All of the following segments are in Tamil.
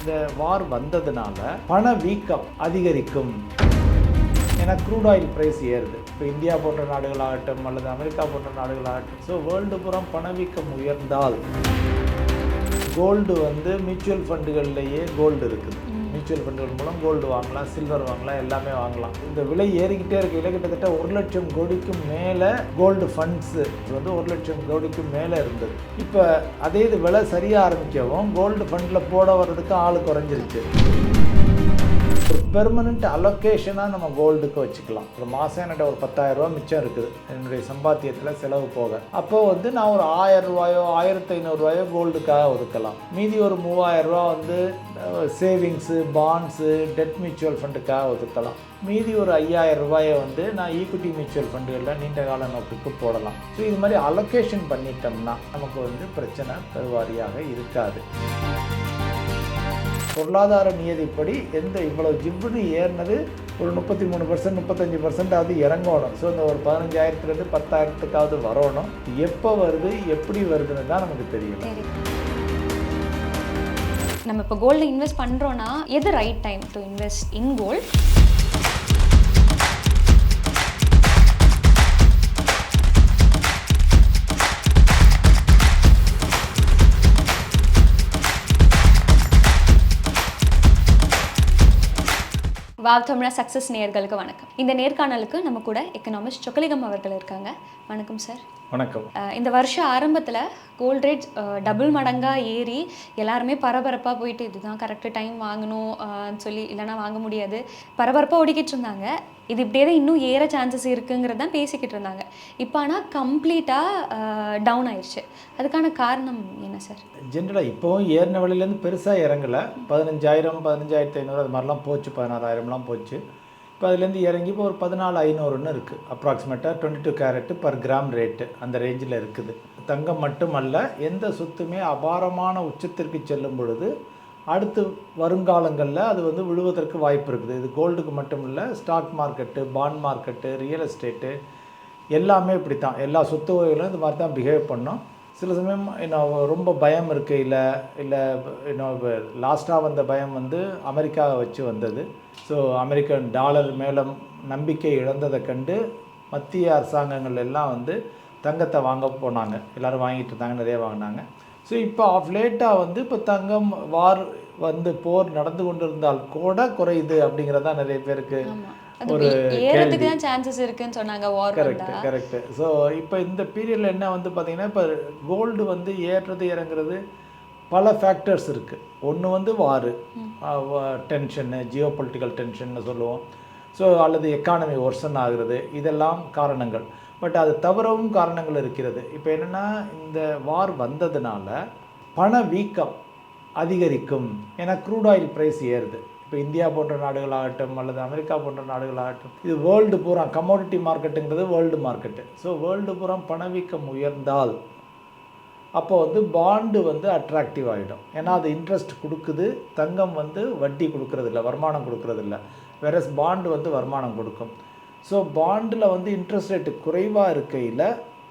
இந்த வார் வந்ததுனால பணவீக்கம் அதிகரிக்கும். ஏன்னா க்ரூட் ஆயில் ப்ரைஸ் ஏறுது. இப்போ இந்தியா போன்ற நாடுகளாகட்டும் அல்லது அமெரிக்கா போன்ற நாடுகளாகட்டும், ஸோ வேர்ல்டு புறம் பணவீக்கம் உயர்ந்தால் கோல்டு மியூச்சுவல் ஃபண்டுகள்லேயே கோல்டு இருக்குது. மியூச்சுவல் ஃபண்டுகள் மூலம் கோல்டு வாங்கலாம், சில்வர் வாங்கலாம், எல்லாமே வாங்கலாம். இந்த விலை ஏறிக்கிட்டே இருக்கையில் கிட்டத்தட்ட 1 லட்சம் கோடிக்கும் மேலே கோல்டு ஃபண்ட்ஸு 1 லட்சம் கோடிக்கும் மேலே இருந்தது. இப்போ அதே இது விலை சரியாக ஆரம்பிக்கவும் கோல்டு ஃபண்டில் போட வர்றதுக்கு ஆள் குறைஞ்சிருச்சு. ஒரு பெர்மனண்ட் அலோகேஷனாக நம்ம கோல்டுக்கு வச்சுக்கலாம். ஒரு மாதம் என்கிட்ட ஒரு 10,000 ரூபா மிச்சம் இருக்குது என்னுடைய சம்பாத்தியத்தில் செலவு போக. அப்போது நான் ஒரு 1000 ரூபாயோ 1500 ரூபாயோ கோல்டுக்காக ஒதுக்கலாம். மீதி ஒரு 3000 ரூபா சேவிங்ஸு, பாண்ட்ஸு, டெட் மியூச்சுவல் ஃபண்டுக்காக ஒதுக்கலாம். மீதி ஒரு 5000 ரூபாயை நான் ஈக்விட்டி மியூச்சுவல் ஃபண்டுகளில் நீண்ட கால நோக்குக்கு போடலாம். ஸோ இது மாதிரி அலோகேஷன் பண்ணிட்டோம்னா நமக்கு பிரச்சனை பெருவாரியாக இருக்காது. பொருளாதார நியதிப்படி இவ்வளவு ஜிவ்வுன்னு ஏறினது ஒரு 33%, 35% இறங்கணும். ஸோ இந்த ஒரு 15,000லேருந்து 10,000த்துக்காவது வரணும். எப்போ வருது, எப்படி வருதுன்னு தான் நமக்கு தெரியல. நம்ம இப்போ கோல்டில் இன்வெஸ்ட் பண்ணுறோன்னா எது right time to invest in gold? Wow தமிழா சக்ஸஸ் நேயர்களுக்கு வணக்கம். இந்த நேர்காணலுக்கு நம்ம கூட எக்கனாமிஸ்ட் சொக்கலிங்கம் அவர்கள் இருக்காங்க. வணக்கம் சார். வணக்கம். இந்த வருஷம் ஆரம்பத்தில் கோல்ட் ரேட் டபுள் மடங்காக ஏறி எல்லாருமே பரபரப்பாக போயிட்டு இதுதான் கரெக்டு டைம் வாங்கணும் சொல்லி, இல்லைனா வாங்க முடியாது, பரபரப்பாக ஓடிக்கிட்டு இருந்தாங்க. இது இப்படியே தான் இன்னும் ஏற சான்சஸ் இருக்குங்கிறதான் பேசிக்கிட்டு இருந்தாங்க. இப்போ ஆனால் கம்ப்ளீட்டாக டவுன் ஆயிடுச்சு. அதுக்கான காரணம் என்ன சார்? ஜென்ரலாக இப்போவும் ஏறின விலையிலேருந்து பெருசாக இறங்கலை. 15,000, 15,500 அது மாதிரிலாம் போச்சு, 16,000லாம் போச்சு. இப்போ அதுலேருந்து இறங்கி இப்போ ஒரு 14,500 இருக்குது. அப்ராக்சிமேட்டாக 22 கேரட் பர் கிராம் ரேட்டு அந்த ரேஞ்சில் இருக்குது. தங்கம் மட்டுமல்ல, எந்த சொத்துமே அபாரமான உச்சத்திற்கு செல்லும் பொழுது அடுத்து வருங்காலங்களில் அது விழுவதற்கு வாய்ப்பு இருக்குது. இது கோல்டுக்கு மட்டும் இல்லை, stock market, bond market, real estate எல்லாமே இப்படி தான். எல்லா சொத்து வகைகளும் இது மாதிரி தான் பிஹேவ் பண்ணோம். சில சமயம் ரொம்ப பயம் இருக்கையில், இல்லை லாஸ்ட்டாக வந்த பயம் அமெரிக்காவை வச்சு வந்தது. ஸோ அமெரிக்கன் டாலர் மேலே நம்பிக்கை இழந்ததை கண்டு மத்திய அரசாங்கங்கள் எல்லாம் தங்கத்தை வாங்க போனாங்க. எல்லோரும் வாங்கிட்டு இருந்தாங்க, நிறைய வாங்கினாங்க. ஸோ இப்போ ஆஃப் லேட்டாக இப்போ தங்கம் வார் போர் நடந்து கொண்டு இருந்தால் கூட குறையுது அப்படிங்கிறதான் நிறைய பேருக்கு ஒரு ஏறதுக்கு தான் சான்சஸ் இருக்குன்னு சொன்னாங்க. கரெக்ட். ஸோ இப்போ இந்த பீரியடில் என்ன பார்த்தீங்கன்னா, இப்போ கோல்டு ஏறுறது இறங்குறது பல ஃபேக்டர்ஸ் இருக்குது. ஒன்று வார் டென்ஷனு, ஜியோ பொலிட்டிக்கல் டென்ஷன்னு சொல்லுவோம். ஸோ அல்லது எக்கானமி ஒர்சன் ஆகுறது, இதெல்லாம் காரணங்கள். பட் அது தவிரவும் காரணங்கள் இருக்கிறது. இப்போ என்னென்னா, இந்த வார் வந்ததுனால பணவீக்கம் அதிகரிக்கும். ஏன்னா க்ரூட் ஆயில் ப்ரைஸ் ஏறுது. இப்போ இந்தியா போன்ற நாடுகளாகட்டும் அல்லது அமெரிக்கா போன்ற நாடுகளாகட்டும், இது வேர்ல்டு பூரா கமோடிட்டி மார்க்கெட்டுங்கிறது வேர்ல்டு மார்க்கெட்டு. ஸோ வேர்ல்டு பூரா பணவீக்கம் உயர்ந்தால் அப்போ பாண்டு அட்ராக்டிவ் ஆகிடும். ஏன்னா அது இன்ட்ரெஸ்ட் கொடுக்குது. தங்கம் வட்டி கொடுக்கறதில்ல, வருமானம் கொடுக்கறதில்ல. வேறஸ் பாண்டு வருமானம் கொடுக்கும். ஸோ பாண்டில் இன்ட்ரெஸ்ட் ரேட்டு குறைவாக இருக்கையில்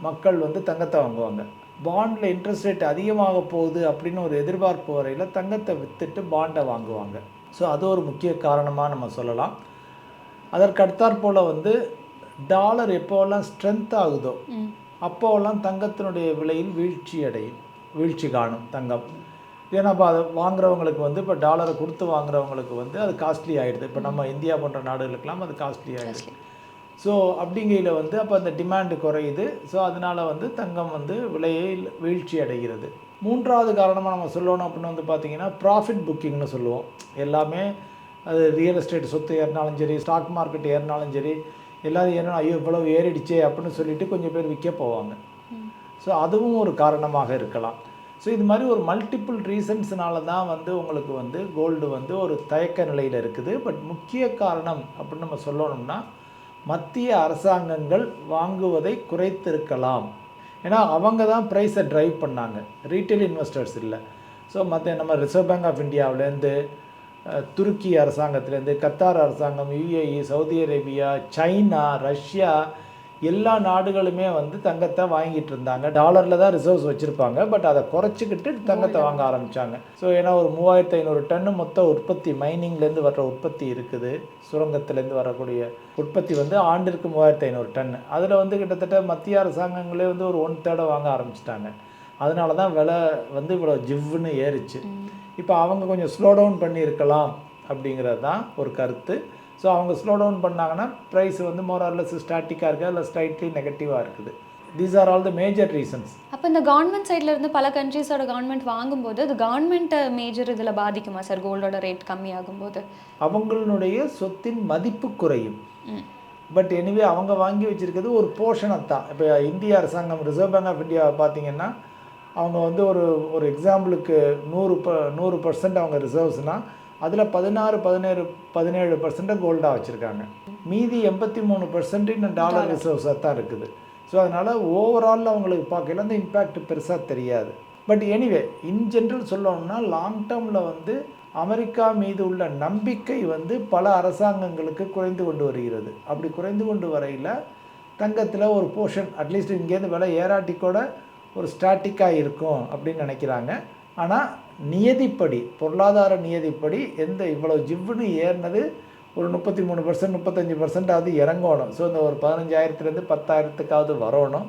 மக்கள் தங்கத்தை வாங்குவாங்க. பாண்டில் இன்ட்ரெஸ்ட் ரேட் அதிகமாக போகுது அப்படின்னு ஒரு எதிர்பார்ப்பு வரையில் தங்கத்தை விற்றுட்டு பாண்டை வாங்குவாங்க. ஸோ அது ஒரு முக்கிய காரணமாக நம்ம சொல்லலாம். அதற்கு அடுத்தாற்போல் டாலர் எப்போவெல்லாம் ஸ்ட்ரென்த் ஆகுதோ அப்போவெல்லாம் தங்கத்தினுடைய விலையில் வீழ்ச்சி காணும் தங்கம். ஏன்னா இப்போ அதை வாங்குறவங்களுக்கு இப்போ டாலரை கொடுத்து வாங்குறவங்களுக்கு அது காஸ்ட்லி ஆகிடுது. இப்போ நம்ம இந்தியா போன்ற நாடுகளுக்கெல்லாம் அது காஸ்ட்லி ஆகிடுது. ஸோ அப்படிங்கையில் அப்போ அந்த டிமாண்டு குறையுது. ஸோ அதனால் தங்கம் விலையில் வீழ்ச்சி அடைகிறது. மூன்றாவது காரணமாக நம்ம சொல்லணும் அப்படின்னு பார்த்திங்கன்னா, ப்ராஃபிட் புக்கிங்னு சொல்லுவோம். எல்லாமே அது ரியல் எஸ்டேட் சொத்து ஏறினாலும் சரி, ஸ்டாக் மார்க்கெட் ஏறினாலும் சரி, எல்லோரும் ஏன்னா ஐயோ இவ்வளவு ஏறிடுச்சே அப்படின்னு சொல்லிட்டு கொஞ்சம் பேர் விற்க போவாங்க. ஸோ அதுவும் ஒரு காரணமாக இருக்கலாம். ஸோ இது மாதிரி ஒரு மல்டிபிள் ரீசன்ஸ்னால தான் உங்களுக்கு கோல்டு ஒரு தயக்க நிலையில் இருக்குது. பட் முக்கிய காரணம் அப்படின்னு நம்ம சொல்லணும்னா, மத்திய அரசாங்கங்கள் வாங்குவதை குறைத்திருக்கலாம். ஏன்னா அவங்க தான் ப்ரைஸை ட்ரைவ் பண்ணாங்க, ரீட்டைல் இன்வெஸ்டர்ஸ் இல்லை. ஸோ நம்ம ரிசர்வ் பேங்க் ஆஃப் இந்தியாவிலேருந்து, துருக்கி அரசாங்கத்திலேருந்து, கத்தார் அரசாங்கம், UAE, Saudi Arabia, China, Russia எல்லா நாடுகளுமே வந்து தங்கத்தை வாங்கிட்டு இருந்தாங்க. டாலரில் தான் ரிசர்வ்ஸ் வச்சுருப்பாங்க. பட் அதை குறைச்சிக்கிட்டு தங்கத்தை வாங்க ஆரம்பித்தாங்க. ஸோ ஏன்னா ஒரு 3500 டன்னு மொத்த உற்பத்தி மைனிங்லேருந்து வர்ற உற்பத்தி இருக்குது. சுரங்கத்திலேருந்து வரக்கூடிய உற்பத்தி வந்து ஆண்டிற்கு 3500 டன்னு. அதில் வந்து கிட்டத்தட்ட மத்திய அரசாங்கங்களே வந்து ஒரு 1/3 வாங்க ஆரம்பிச்சிட்டாங்க. அதனால தான் விலை வந்து இவ்வளோ ஜிவ்வுன்னு ஏறிச்சு. இப்போ அவங்க கொஞ்சம் ஸ்லோ டவுன் பண்ணியிருக்கலாம் அப்படிங்கிறது தான் ஒரு கருத்து. ஸோ அவங்க ஸ்லோ டவுன் பண்ணாங்கன்னா ப்ரைஸ் வந்து மோரார்லெஸ் ஸ்டாட்டிக்காக இருக்குது, அதில் ஸ்லைட்லி நெகட்டிவாக இருக்குது. These are all the major reasons. அப்போ இந்த கவர்மெண்ட் சைடில் இருந்து பல கண்ட்ரீஸோட கவர்மெண்ட் வாங்கும்போது அது கவர்மெண்ட்டை மேஜர் இதில் பாதிக்குமா சார் கோல்டோட ரேட் கம்மியாகும்போது? அவங்களுடைய சொத்தின் மதிப்பு குறையும். பட் எனிவே அவங்க வாங்கி வச்சுருக்கிறது ஒரு போர்ஷனை தான். இப்போ இந்திய அரசாங்கம் ரிசர்வ் பேங்க் ஆஃப் இந்தியா பார்த்தீங்கன்னா அவங்க வந்து ஒரு எக்ஸாம்பிளுக்கு 100% அவங்க ரிசர்வ்ஸ்னால் அதில் 17% கோல்டாக வச்சுருக்காங்க. மீதி 83% இன்னும் டாலர் ரிசர்வ்ஸாக தான் இருக்குது. ஸோ அதனால் ஓவரால் அவங்களுக்கு பார்க்கல அந்த இம்பேக்ட் பெருசாக தெரியாது. பட் எனிவே இன் ஜென்ரல் சொல்லணும்னா லாங் டேர்மில் வந்து அமெரிக்கா மீது உள்ள நம்பிக்கை வந்து பல அரசாங்கங்களுக்கு குறைந்து கொண்டு வருகிறது. அப்படி குறைந்து கொண்டு வரையில் தங்கத்தில் ஒரு போர்ஷன் அட்லீஸ்ட் இங்கேருந்து விலை ஏராட்டிக்கூட ஒரு ஸ்டாட்டிக்காக இருக்கும் அப்படின்னு நினைக்கிறாங்க. ஆனால் நியதிப்படி பொருளாதார நியதிப்படி இவ்வளோ ஜிவ்வுன்னு ஏறினது ஒரு 33% 35% இறங்கணும். ஸோ இந்த ஒரு 15,000 10,000 வரணும்.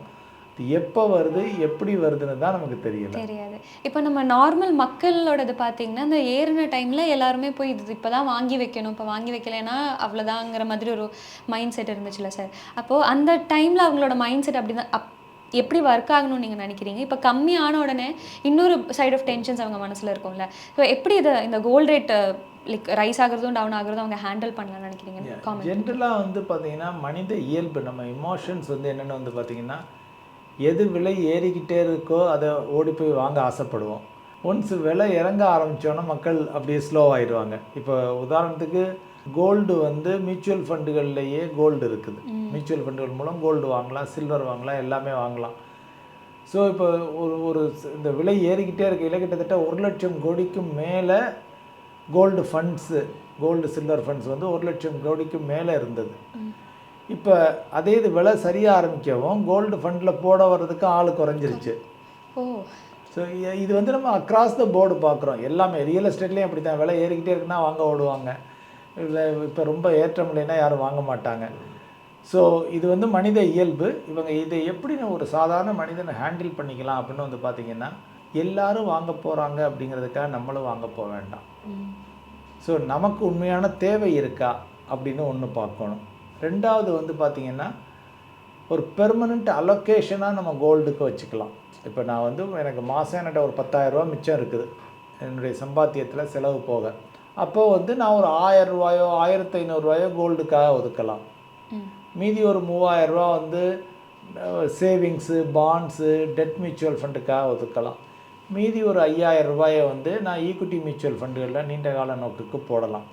இது எப்போ வருது எப்படி வருதுன்னு தான் நமக்கு தெரியாது. இப்போ நம்ம நார்மல் மக்களோடது பார்த்தீங்கன்னா இந்த ஏறின டைமில் எல்லாருமே போய் இது இப்போ தான் வாங்கி வைக்கணும், இப்போ வாங்கி வைக்கலைன்னா அவ்வளோதாங்கிற மாதிரி ஒரு மைண்ட் செட் இருந்துச்சுல்ல சார். அப்போது அந்த டைமில் அவங்களோட மைண்ட் செட் அப்படி தான் எப்படி ஒர்க் ஆகணும்னு நீங்கள் நினைக்கிறீங்க? இப்போ கம்மியான உடனே இன்னொரு சைட் ஆஃப் டென்ஷன்ஸ் அவங்க மனசில் இருக்கும்ல. ஸோ எப்படி இந்த கோல்டு ரேட் லைக் ரைஸ் ஆகிறதும் டவுன் ஆகிறதும் அவங்க ஹேண்டில் பண்ணலாம்னு நினைக்கிறீங்க? ஜென்ரலாக வந்து பார்த்தீங்கன்னா மனித இயல்பு நம்ம இமோஷன்ஸ் வந்து என்னென்னு வந்து பார்த்தீங்கன்னா எது விலை ஏறிக்கிட்டே இருக்கோ அதை ஓடி போய் வாங்க ஆசைப்படுவோம். ஒன்ஸ் விலை இறங்க ஆரம்பித்தோன்னா மக்கள் அப்படியே ஸ்லோவாகிடுவாங்க. இப்போ உதாரணத்துக்கு கோல்டு வந்து மியூச்சுவல் ஃபண்டுகள்லேயே கோல்டு இருக்குது. மியூச்சுவல் ஃபண்டுகள் மூலம் கோல்டு வாங்கலாம், சில்வர் வாங்கலாம், எல்லாமே வாங்கலாம். ஸோ இப்போ ஒரு இந்த விலை ஏறிக்கிட்டே இருக்கையில் கிட்டத்தட்ட 1,00,000 கோடிக்கும் மேலே gold funds gold silver funds வந்து 1,00,000 கோடிக்கும் மேலே இருந்தது. இப்போ அதே இது விலை சரியாக ஆரம்பிக்கவும் கோல்டு ஃபண்டில் போட வர்றதுக்கு ஆள் குறைஞ்சிருச்சு. ஸோ இது வந்து நம்ம அக்ராஸ் த போர்டு பார்க்குறோம். எல்லாமே ரியல் எஸ்டேட்லேயும் அப்படி தான். விலை ஏறிக்கிட்டே இருக்குன்னா வாங்க ஓடுவாங்க, இல்லை இப்போ ரொம்ப ஏற்றம் இல்லைன்னா யாரும் வாங்க மாட்டாங்க. ஸோ இது வந்து மனித இயல்பு. இவங்க இதை எப்படி ஒரு சாதாரண மனிதனை ஹேண்டில் பண்ணிக்கலாம் அப்படின்னு வந்து பார்த்திங்கன்னா எல்லாரும் வாங்க போகிறாங்க அப்படிங்கிறதுக்காக நம்மளும் வாங்க போக வேண்டாம். ஸோ நமக்கு உண்மையான தேவை இருக்கா அப்படின்னு ஒன்று பார்க்கணும். ரெண்டாவது வந்து பார்த்திங்கன்னா ஒரு பெர்மனண்ட் அலோகேஷனாக நம்ம கோல்டுக்கு வச்சுக்கலாம். இப்போ நான் வந்து எனக்கு மாதம் என்கிட்ட ஒரு 10,000 மிச்சம் இருக்குது என்னுடைய சம்பாத்தியத்தில் செலவு போக. அப்போது வந்து நான் ஒரு 1,000 ரூபாயோ 1,500 கோல்டுக்காக ஒதுக்கலாம். மீதி ஒரு 3,000 ரூபா வந்து சேவிங்ஸு, பாண்ட்ஸு, டெட் மியூச்சுவல் ஃபண்டுக்காக ஒதுக்கலாம். மீதி ஒரு 5,000 ரூபாயை வந்து நான் ஈக்விட்டி மியூச்சுவல் ஃபண்டுகளில் நீண்ட கால நோக்குக்கு போடலாம்.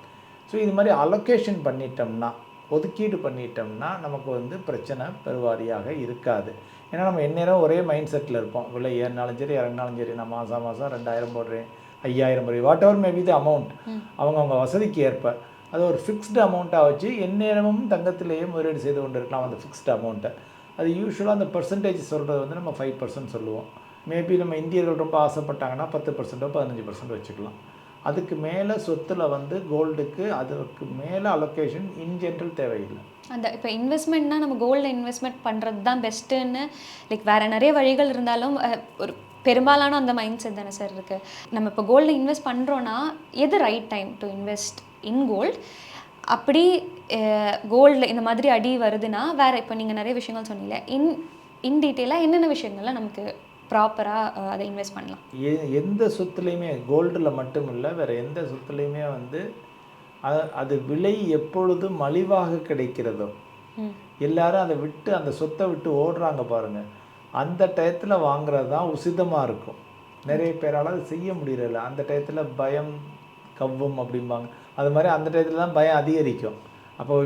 ஸோ இது மாதிரி அலோகேஷன் பண்ணிட்டோம்னா, ஒதுக்கீடு பண்ணிட்டோம்னா நமக்கு வந்து பிரச்சனை பெருவாரியாக இருக்காது. ஏன்னா நம்ம எந்நேரம் ஒரே மைண்ட் செட்டில் இருப்போம். விலை ஏறினாலும் சரி இறங்கினாலும் சரி நான் மாதம் 2,000 போடுறேன், 5,000 போடுறேன், what ever maybe the amount அவங்க வசதிக்கு ஏற்ப அது ஒரு ஃபிக்ஸ்டு அமௌண்ட்டாக வச்சு எந்நேரமும் தங்கத்திலேயே முதலீடு செய்து கொண்டு இருக்கலாம். அந்த ஃபிக்ஸ்டு அமௌண்ட்டை அது யூஸ்வலாக அந்த பர்சன்டேஜ் சொல்கிறது வந்து நம்ம 5% சொல்லுவோம். மேபி நம்ம இந்தியர்கள் ரொம்ப ஆசைப்பட்டாங்கன்னா 10% 15% வச்சுக்கலாம். அதுக்கு மேலே சொத்தில் வந்து கோல்டுக்கு அதுக்கு மேலே அலோகேஷன் இன் ஜென்ரல் தேவையில்லை. அந்த இப்போ இன்வெஸ்ட்மெண்ட்னா நம்ம கோல்டில் இன்வெஸ்ட்மெண்ட் பண்ணுறது தான் பெஸ்ட்டுன்னு லைக் வேறு நிறைய வழிகள் இருந்தாலும் ஒரு பெரும்பாலான அந்த மைண்ட் செட் தானே சார் இருக்குது. நம்ம இப்போ கோல்டில் இன்வெஸ்ட் பண்ணுறோன்னா எது right time to invest in gold? அப்படி கோல்டில் இந்த மாதிரி அடி வருதுன்னா வேறு இப்போ நீங்கள் நிறைய விஷயங்கள் சொன்னீங்க. இன் டீட்டெயிலாக என்னென்ன விஷயங்கள்லாம் நமக்கு ப்ராப்பராக அதை இன்வெஸ்ட் பண்ணலாம்? எந்த சொத்துலேயுமே கோல்டில் மட்டும் இல்லை, வேறு எந்த சொத்துலேயுமே வந்து அது விலை எப்பொழுது மலிவாக கிடைக்கிறதோ எல்லாரும் அதை விட்டு அந்த சொத்தை விட்டு ஓடுறாங்க பாருங்கள், அந்த டயத்தில் வாங்குறது தான் உசிதமாக இருக்கும். நிறைய பேரால் அது செய்ய முடியல. அந்த டயத்தில் பயம் கவ்வும் அப்படிம்பாங்க. அது மாதிரி அந்த டயத்தில் தான் பயம் அதிகரிக்கும்.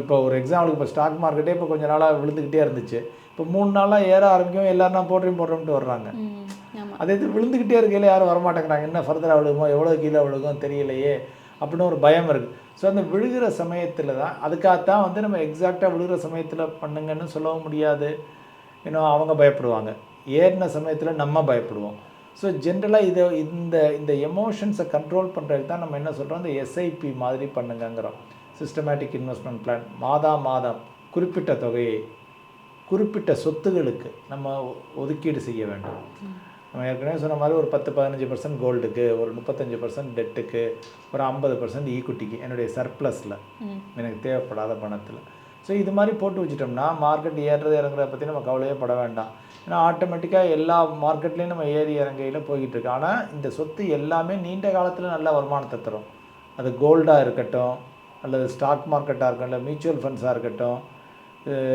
இப்போ ஒரு எக்ஸாம்பிளுக்கு இப்போ ஸ்டாக் மார்க்கெட்டே இப்போ கொஞ்சம் நாளாக விழுந்துக்கிட்டே இருந்துச்சு. இப்போ 3 நாளாக ஏற ஆரம்பிக்கும், எல்லோரும் நான் போடுறோம்ட்டு வர்றாங்க. அதே இது விழுந்துக்கிட்டே இருக்கையில் யாரும் வரமாட்டேங்கிறாங்க. என்ன ஃபர்தராக விழுகுமோ, எவ்வளோ கீழே விழுகும் தெரியலையே அப்படின்னு ஒரு பயம் இருக்குது. ஸோ அந்த விழுகிற சமயத்தில் தான் அதுக்காகத்தான் வந்து நம்ம எக்ஸாக்டாக விழுகிற சமயத்தில் பண்ணுங்கன்னு சொல்லவும் முடியாது. இன்னும் அவங்க பயப்படுவாங்க, ஏறின சமயத்தில் நம்ம பயப்படுவோம். ஸோ ஜென்ரலாக இந்த இந்த எமோஷன்ஸை கண்ட்ரோல் பண்ணுறதுக்கு தான் நம்ம என்ன சொல்கிறோம், இந்த எஸ்ஐபி மாதிரி பண்ணுங்கங்கிறோம். Systematic investment plan. மாதம் குறிப்பிட்ட தொகையை குறிப்பிட்ட சொத்துகளுக்கு நம்ம ஒதுக்கீடு செய்ய வேண்டும். நம்ம ஏற்கனவே சொன்ன மாதிரி ஒரு 10-15% கோல்டுக்கு, ஒரு 35% டெட்டுக்கு, ஒரு 50% ஈக்குட்டிக்கு, என்னுடைய சர்ப்ளஸில் எனக்கு தேவைப்படாத பணத்தில். ஸோ இது மாதிரி போட்டு வச்சுட்டோம்னா மார்க்கெட் ஏறுறது இறங்குறத பற்றி நம்ம கவலையே பட வேண்டாம். ஏன்னா ஆட்டோமேட்டிக்காக எல்லா மார்க்கெட்லேயும் நம்ம ஏறி இறங்கையில் போய்கிட்டு இருக்கு. ஆனால் இந்த சொத்து எல்லாமே நீண்ட காலத்தில் நல்ல வருமானத்தை தரும். அது கோல்டாக இருக்கட்டும், அல்லது ஸ்டாக் மார்க்கெட்டாக இருக்கட்டும், இல்லை மியூச்சுவல் ஃபண்ட்ஸாக இருக்கட்டும்,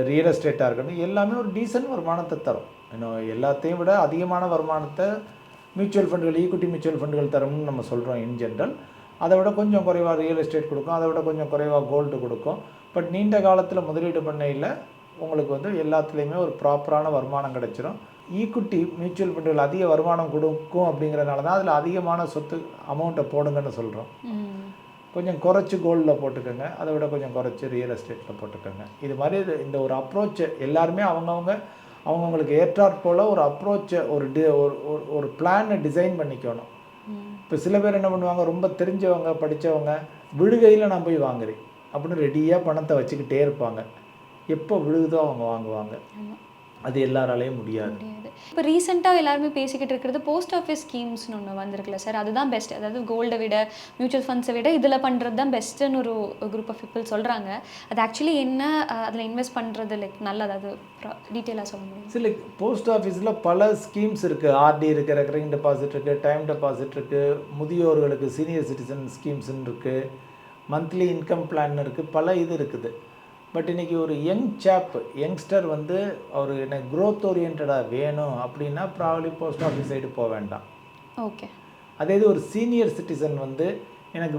ரியல் எஸ்டேட்டாக இருக்கட்டும், எல்லாமே ஒரு டீசன்ட் வருமானத்தை தரும். இன்னும் எல்லாத்தையும் விட அதிகமான வருமானத்தை மியூச்சுவல் ஃபண்டுகள், ஈக்குட்டி மியூச்சுவல் ஃபண்டுகள் தரும்னு நம்ம சொல்கிறோம் இன் ஜென்ரல். அதை விட கொஞ்சம் குறைவாக ரியல் எஸ்டேட் கொடுக்கும், அதை விட கொஞ்சம் குறைவாக கோல்டு கொடுக்கும். பட் நீண்ட காலத்தில் முதலீடு பண்ணையில் உங்களுக்கு வந்து எல்லாத்துலேயுமே ஒரு ப்ராப்பரான வருமானம் கிடைச்சிரும். ஈக்குட்டி மியூச்சுவல் ஃபண்டுகள் அதிக வருமானம் கொடுக்கும் அப்படிங்கிறதுனால தான் அதில் அதிகமான சொத்து அமௌண்ட்டை போடுங்கன்னு சொல்கிறோம். கொஞ்சம் குறைச்சி கோல்டில் போட்டுக்கோங்க, அதை விட கொஞ்சம் குறைச்சி ரியல் எஸ்டேட்டில் போட்டுக்கோங்க. இது மாதிரி இந்த ஒரு அப்ரோச்சை எல்லாருமே அவங்கவுங்களுக்கு ஏற்றாற் போல் ஒரு அப்ரோச்சை ஒரு பிளானை டிசைன் பண்ணிக்கணும். இப்போ சில பேர் என்ன பண்ணுவாங்க, ரொம்ப தெரிஞ்சவங்க படித்தவங்க விழுகையில் நான் போய் வாங்குறேன் அப்படின்னு ரெடியாக பணத்தை வச்சுக்கிட்டே இருப்பாங்க. எப்போ விழுகுதோ அவங்க வாங்குவாங்க. அது எல்லாராலையும் முடியாது. இப்போ ரீசெண்டாக எல்லாருமே பேசிக்கிட்டு இருக்கிறது போஸ்ட் ஆஃபீஸ் ஸ்கீம்ஸ்னு ஒன்று வந்திருக்குல்ல சார், அதுதான் பெஸ்ட். அதாவது கோல்டை விட மியூச்சுவல் ஃபண்ட்ஸை விட இதில் பண்ணுறது தான் பெஸ்ட்டுன்னு ஒரு குரூப் ஆஃப் பீப்புள் சொல்கிறாங்க. அது ஆக்சுவலி என்ன, அதில் இன்வெஸ்ட் பண்ணுறது லைக் நல்லது, அது டீட்டெயிலாக சொல்ல முடியும்? சில போஸ்ட் ஆஃபீஸில் பல ஸ்கீம்ஸ் இருக்குது. ஆர்டி இருக்குது, ரெக்கரிங் டெபாசிட் இருக்குது, டைம் டெபாசிட் இருக்குது, முதியோர்களுக்கு சீனியர் சிட்டிசன் ஸ்கீம்ஸ்ன்னு இருக்குது, மந்த்லி இன்கம் பிளான் இருக்குது, பல இது இருக்குது. பட் இன்றைக்கி ஒரு யங்ஸ்டர் வந்து அவர் எனக்கு க்ரோத் ஓரியன்டாக வேணும் அப்படின்னா ப்ராபப்ளி போஸ்ட் ஆஃபீஸ் சைடு போக வேண்டாம். ஓகே. அதே இது ஒரு சீனியர் சிட்டிசன் வந்து எனக்கு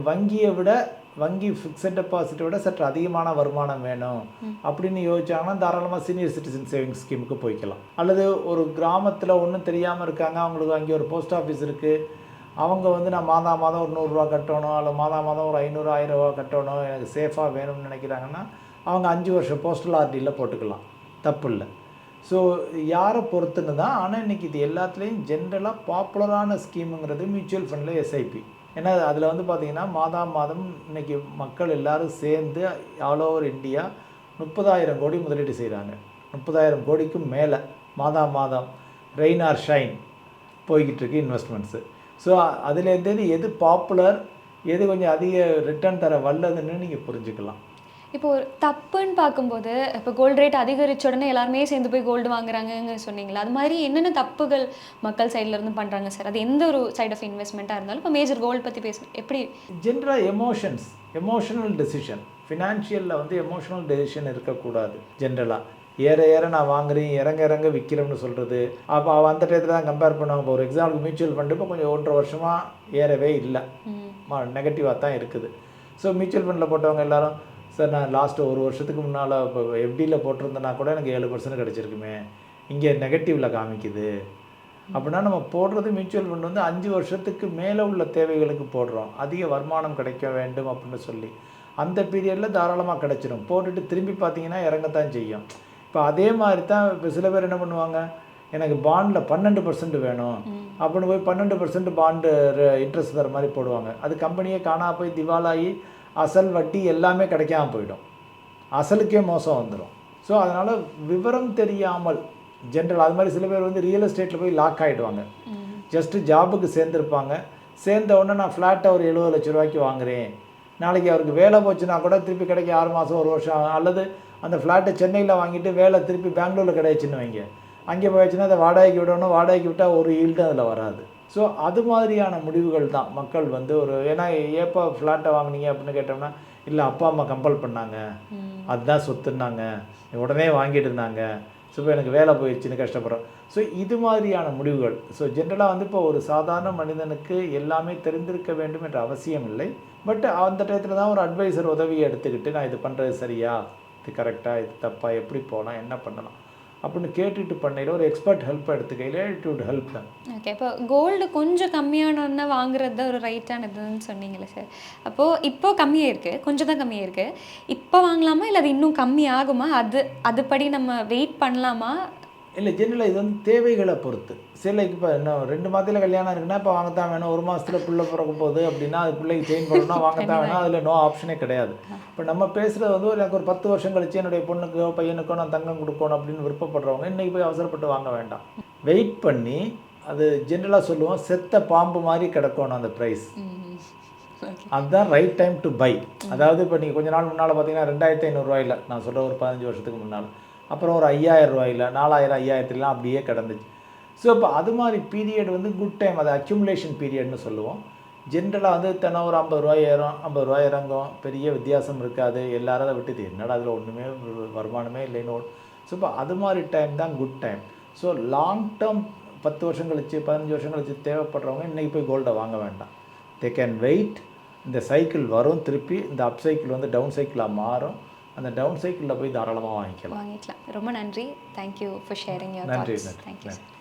வங்கி ஃபிக்ஸட் டெபாசிட்டை விட சற்று அதிகமான வருமானம் வேணும் அப்படின்னு யோசிச்சாங்கன்னா தாராளமாக சீனியர் சிட்டிசன் சேவிங்ஸ் ஸ்கீமுக்கு போய்க்கலாம். அல்லது ஒரு கிராமத்தில் ஒன்றும் தெரியாமல் இருக்காங்க, அவங்களுக்கு அங்கே ஒரு போஸ்ட் ஆஃபீஸ் இருக்குது, அவங்க வந்து நான் மாதம் ஒரு 100 ரூபா கட்டணும், அல்லது மாதம் ஒரு 500-1000 ரூபா கட்டணும், எனக்கு சேஃபாக வேணும்னு நினைக்கிறாங்கன்னா அவங்க 5 வருஷம் போஸ்டல் ஆர்டியில் போட்டுக்கலாம், தப்பு இல்லை. ஸோ யாரை பொறுத்துன்னு தான். ஆனால் இன்றைக்கி இது எல்லாத்துலேயும் ஜென்ரலாக பாப்புலரான ஸ்கீமுங்கிறது மியூச்சுவல் ஃபண்டில் எஸ்ஐபி. ஏன்னா அதில் வந்து பார்த்திங்கன்னா மாதம் இன்றைக்கி மக்கள் எல்லோரும் சேர்ந்து ஆல் ஓவர் இந்தியா 30,000 கோடி முதலீடு செய்கிறாங்க. 30,000 கோடிக்கும் மேலே மாதம் ரெயின் ஆர் ஷைன் போய்கிட்டு இருக்கு இன்வெஸ்ட்மெண்ட்ஸு. ஸோ அதுலேருந்து எது பாப்புலர், எது கொஞ்சம் அதிக ரிட்டர்ன் தர வல்லதுன்னு நீங்கள் புரிஞ்சுக்கலாம். இப்போ தப்புன்னு பார்க்கும்போது, இப்போ கோல்டு ரேட் அதிகரிச்ச உடனே எல்லாருமே சேர்ந்து போய் கோல்டு வாங்குறாங்கன்னு சொன்னீங்களா, அது மாதிரி என்னென்ன தப்புகள் மக்கள் சைட்லேருந்து பண்ணுறாங்க சார்? அது எந்த ஒரு சைட் ஆஃப் இன்வெஸ்ட்மெண்ட்டாக இருந்தாலும், இப்போ மேஜர் கோல்டு பற்றி பேசணும், எப்படி ஜென்ரலாக எமோஷனல் டெசிஷன், ஃபினான்ஷியலில் வந்து எமோஷனல் டெசிஷன் இருக்கக்கூடாது. ஜென்ரலாக ஏற நான் வாங்குறேன், இறங்க விற்கிறோம்னு சொல்கிறது. அப்போ அந்த டயத்தில் தான் கம்பேர் பண்ணுவாங்க. இப்போ ஒரு எக்ஸாம்பிளுக்கு மியூச்சுவல் ஃபண்டு இப்போ கொஞ்சம் 1.5 வருஷமாக ஏறவே இல்லை, நெகட்டிவாக தான் இருக்குது. ஸோ மியூச்சுவல் ஃபண்டில் போட்டவங்க எல்லோரும், சார் நான் லாஸ்ட்டு 1 வருஷத்துக்கு முன்னால் இப்போ எஃப்டியில் போட்டிருந்தேன்னா கூட எனக்கு 7% கிடச்சிருக்குமே, இங்கே நெகட்டிவில் காமிக்குது அப்படின்னா நம்ம போடுறது மியூச்சுவல் ஃபண்ட் வந்து 5 வருஷத்துக்கு மேலே உள்ள தேவைகளுக்கு போடுறோம், அதிக வருமானம் கிடைக்க வேண்டும் அப்படின்னு சொல்லி. அந்த பீரியடில் தாராளமாக கிடச்சிடும். போட்டுட்டு திரும்பி பார்த்தீங்கன்னா இறங்கத்தான் செய்யும். இப்போ அதே மாதிரி தான் இப்போ சில பேர் என்ன பண்ணுவாங்க, எனக்கு பாண்டில் 12% வேணும் அப்படின்னு போய் 12% பாண்டு இன்ட்ரெஸ்ட் தர மாதிரி போடுவாங்க. அது கம்பெனியே காணா போய் திவாலாகி அசல் வட்டி எல்லாமே கிடைக்காம போயிடும், அசலுக்கே மோசம் வந்துடும். ஸோ அதனால் விவரம் தெரியாமல் ஜென்ரல் அது மாதிரி சில பேர் வந்து ரியல் எஸ்டேட்டில் போய் லாக் ஆகிடுவாங்க. ஜஸ்ட்டு ஜாபுக்கு சேர்ந்துருப்பாங்க, சேர்ந்த உடனே நான் ஃப்ளாட்டை ஒரு 70 லட்ச ரூபாய்க்கு வாங்குகிறேன், நாளைக்கு அவருக்கு வேலை போச்சுன்னா கூட திருப்பி கிடைக்க 6 மாதம் 1 வருஷம். அல்லது அந்த ஃப்ளாட்டை சென்னையில் வாங்கிட்டு வேலை திருப்பி பெங்களூரில் கிடையாச்சுன்னு வைங்க, அங்கே போயிடுச்சுன்னா அதை வாடகைக்கு விடணும், வாடகைக்கு விட்டால் ஒரு ஈல்டு அதில் வராது. ஸோ அது மாதிரியான முடிவுகள் தான் மக்கள் வந்து ஏன்னா ஏப்பா ஃப்ளாட்டை வாங்கினீங்க அப்படின்னு கேட்டோம்னா, இல்லை அப்பா அம்மா கம்பல் பண்ணாங்க, அதுதான் சொத்துன்னாங்க, உடனே வாங்கிட்டு இருந்தாங்க, ஸோ இப்போ எனக்கு வேலை போயிடுச்சுன்னு கஷ்டப்படுறோம். ஸோ இது மாதிரியான முடிவுகள். ஸோ ஜென்ரலாக வந்து இப்போ ஒரு சாதாரண மனிதனுக்கு எல்லாமே தெரிந்திருக்க வேண்டும் என்ற அவசியம் இல்லை. பட் அந்த டயத்தில் தான் ஒரு அட்வைசர் உதவியை எடுத்துக்கிட்டு நான் இது பண்ணுறது சரியா, இது கரெக்டாக, இது தப்பாக, எப்படி போகலாம், என்ன பண்ணலாம் அப்படின்னு கேட்டுட்டு பண்ணையில் ஒரு எக்ஸ்பர்ட் ஹெல்ப் எடுத்துக்கையில் இட் வுட் ஹெல்ப் தான். ஓகே. இப்போ கோல்டு கொஞ்சம் கம்மியானோன்னா வாங்குறது தான் ஒரு ரைட்டானதுன்னு சொன்னீங்களே சார். அப்போது இப்போ கம்மியாயிருக்கு, கொஞ்சம் தான் கம்மியாயிருக்கு. இப்போ வாங்கலாமா இல்லை அது இன்னும் கம்மி ஆகுமா? அதுபடி நம்ம வெயிட் பண்ணலாமா? இல்லை, ஜென்ரலாக இது வந்து தேவைகளை பொறுத்து. சில இப்போ இன்னும் 2 மாதத்தில் கல்யாணம் இருக்குன்னா இப்போ வாங்கத்தான் வேணும். 1 மாதத்தில் பிள்ளை பிறக்க போகுது அப்படின்னா அது பிள்ளைக்கு செயின் போடணும்னா வாங்கத்தான் வேணும். அதில் நோ ஆப்ஷனே கிடையாது. இப்போ நம்ம பேசுகிறது வந்து எனக்கு ஒரு 10 வருஷம் கழிச்சு என்னுடைய பொண்ணுக்கோ பையனுக்கோ நான் தங்கம் கொடுக்கணும் அப்படின்னு விருப்பப்படுறவங்க இன்றைக்கி போய் அவசரப்பட்டு வாங்க வேண்டாம். வெயிட் பண்ணி அது ஜென்ரலாக சொல்லுவோம், செத்த பாம்பு மாதிரி கிடக்கணும் அந்த ப்ரைஸ். அதுதான் ரைட் டைம் டு பை. அதாவது இப்போ நீங்கள் கொஞ்ச நாள் முன்னால் பார்த்தீங்கன்னா 2500 ரூபாயில், நான் சொல்கிற ஒரு 15 வருஷத்துக்கு முன்னால், அப்புறம் ஒரு 5000 ரூபாயில், 4000 5000 அப்படியே கிடந்துச்சு. ஸோ இப்போ அது மாதிரி பீரியட் வந்து குட் டைம், அது அக்யூமுலேஷன் பீரியட்னு சொல்லுவோம். ஜென்ரலாக வந்து தினம் ஒரு 50 ரூபாய் ஏறும், 50 ரூபாய் இறங்கும், பெரிய வித்தியாசம் இருக்காது. எல்லாரும் அதை விட்டுது என்னடா அதில் ஒன்றுமே வருமானமே இல்லைன்னு. ஸோ இப்போ அது மாதிரி டைம் தான் good time. So long term 10 வருஷம் கழிச்சு 15 வருஷம் கழிச்சு தேவைப்படுறவங்க இன்றைக்கி போய் கோல்டை வாங்க வேண்டாம். They can wait. இந்த சைக்கிள் வரும், திருப்பி இந்த அப் சைக்கிள் வந்து டவுன் சைக்கிளாக மாறும். அந்த டவுன் சைக்கிளில் போய் தாராளமாக வாங்கிக்கலாம். ரொம்ப நன்றி. Thank you for sharing your thoughts. Thank you sir.